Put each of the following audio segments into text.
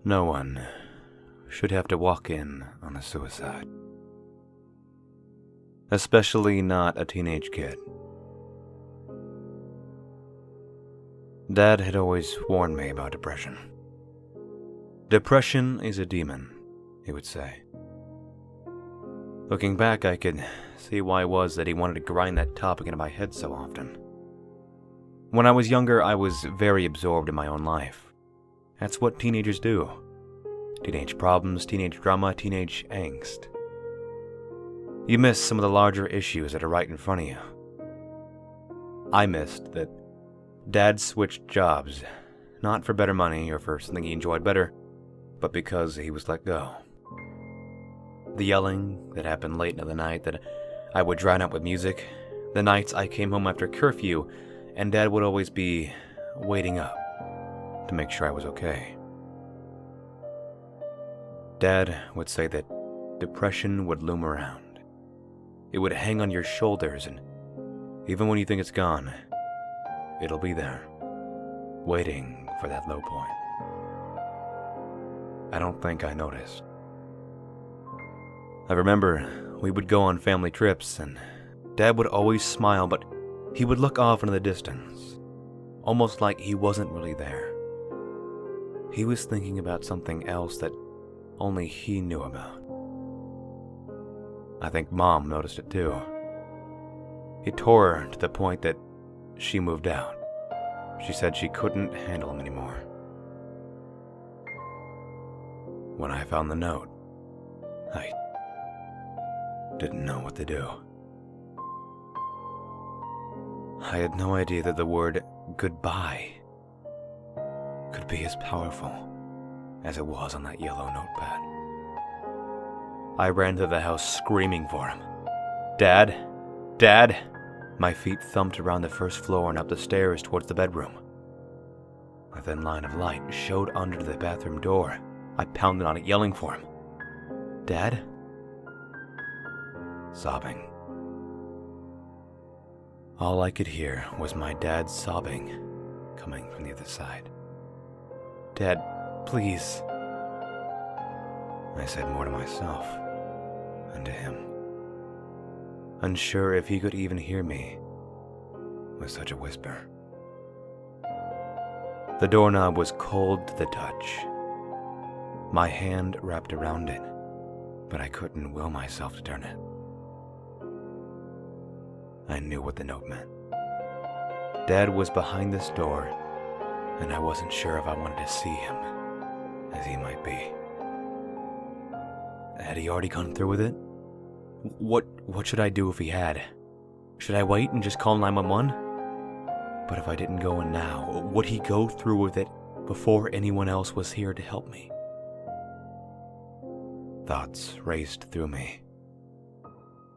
No one should have to walk in on a suicide. Especially not a teenage kid. Dad had always warned me about depression. Depression is a demon, he would say. Looking back, I could see why it was that he wanted to grind that topic into my head so often. When I was younger, I was very absorbed in my own life. That's what teenagers do. Teenage problems, teenage drama, teenage angst. You miss some of the larger issues that are right in front of you. I missed that Dad switched jobs, not for better money or for something he enjoyed better, but because he was let go. The yelling that happened late into the night that I would drown out with music, the nights I came home after curfew and Dad would always be waiting up to make sure I was okay. Dad would say that depression would loom around. It would hang on your shoulders, and even when you think it's gone, it'll be there, waiting for that low point. I don't think I noticed. I remember we would go on family trips, and Dad would always smile, but he would look off into the distance, almost like he wasn't really there. He was thinking about something else that only he knew about. I think Mom noticed it too. It tore her to the point that she moved out. She said she couldn't handle him anymore. When I found the note, I didn't know what to do. I had no idea that the word goodbye could be as powerful as it was on that yellow notepad. I ran to the house screaming for him. Dad! Dad! My feet thumped around the first floor and up the stairs towards the bedroom. A thin line of light showed under the bathroom door. I pounded on it, yelling for him. Dad? Sobbing. All I could hear was my dad sobbing, coming from the other side. Dad, please. I said more to myself than to him, unsure if he could even hear me with such a whisper. The doorknob was cold to the touch. My hand wrapped around it, but I couldn't will myself to turn it. I knew what the note meant. Dad was behind this door, and I wasn't sure if I wanted to see him, as he might be. Had he already gone through with it? What should I do if he had? Should I wait and just call 911? But if I didn't go in now, would he go through with it before anyone else was here to help me? Thoughts raced through me.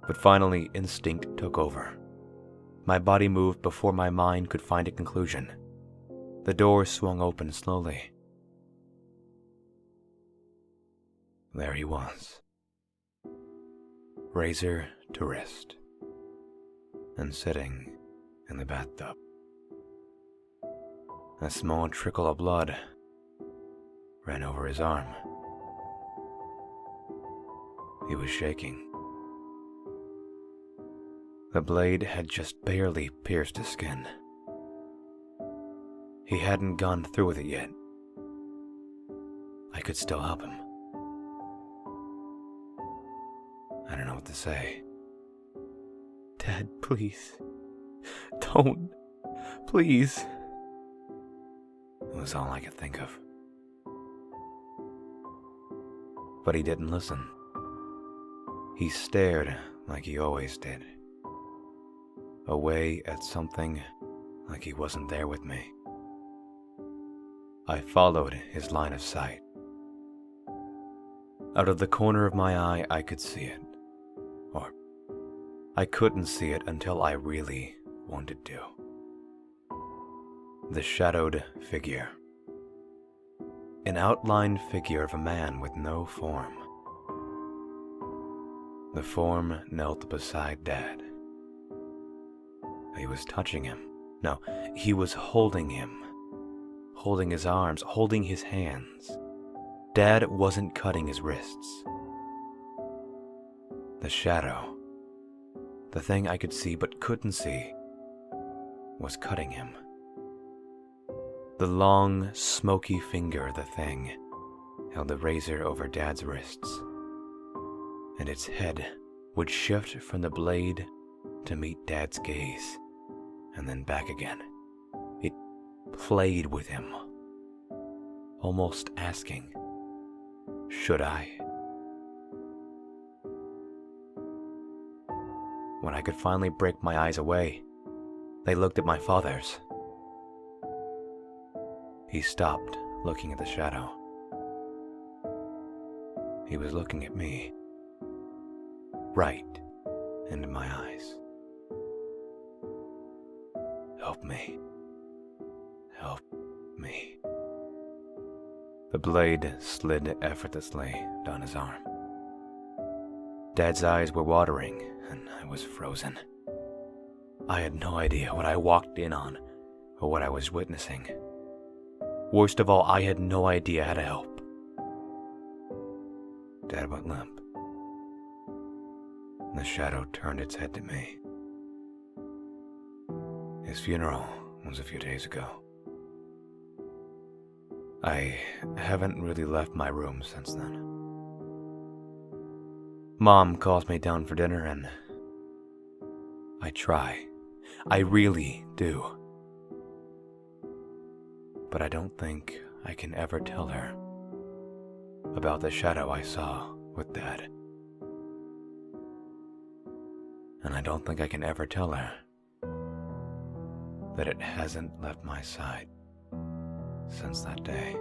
But finally, instinct took over. My body moved before my mind could find a conclusion. The door swung open slowly. There he was, razor to wrist, and sitting in the bathtub. A small trickle of blood ran over his arm. He was shaking. The blade had just barely pierced his skin. He hadn't gone through with it yet. I could still help him. I don't know what to say. Dad, please. Don't. Please. It was all I could think of. But he didn't listen. He stared like he always did. Away at something like he wasn't there with me. I followed his line of sight. Out of the corner of my eye, I could see it. Or I couldn't see it until I really wanted to. The shadowed figure. An outlined figure of a man with no form. The form knelt beside Dad. He was touching him. No, he was holding him. Holding his arms, holding his hands. Dad wasn't cutting his wrists. The shadow, the thing I could see but couldn't see, was cutting him. The long, smoky finger of the thing held the razor over Dad's wrists, and its head would shift from the blade to meet Dad's gaze, and then back again. It played with him, almost asking, "Should I?" When I could finally break my eyes away, they looked at my father's. He stopped looking at the shadow. He was looking at me, right into my eyes. "Help me. Help me." The blade slid effortlessly down his arm. Dad's eyes were watering, and I was frozen. I had no idea what I walked in on or what I was witnessing. Worst of all, I had no idea how to help. Dad went limp. The shadow turned its head to me. His funeral was a few days ago. I haven't really left my room since then. Mom calls me down for dinner and I try. I really do. But I don't think I can ever tell her about the shadow I saw with Dad. And I don't think I can ever tell her that it hasn't left my side since that day.